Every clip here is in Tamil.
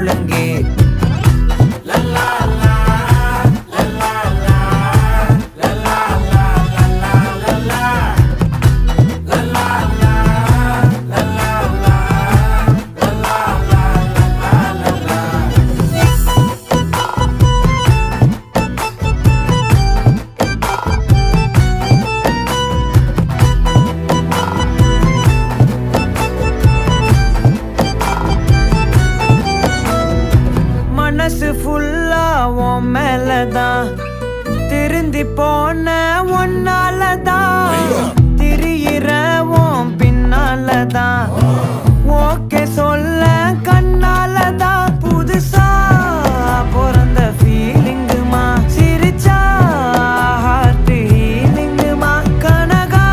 முழங்கே. மனசு ஃபுல்லா உன் மேலதான், திருந்தி போன ஒன்னாலதான், திரியிற உன் பின்னாலதான், ஓகே சொல்ல கண்ணாலதான். புதுசா பிறந்த ஃபீலிங்குமா, சிரிச்சா ஹார்ட் ஹீலிங்குமா, கனகா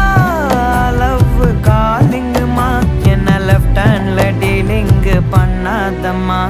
லவ் காலிங்குமா, என்ன லெஃப்ட் ஹேண்ட்ல டீலிங்கு பண்ணாதம்மா.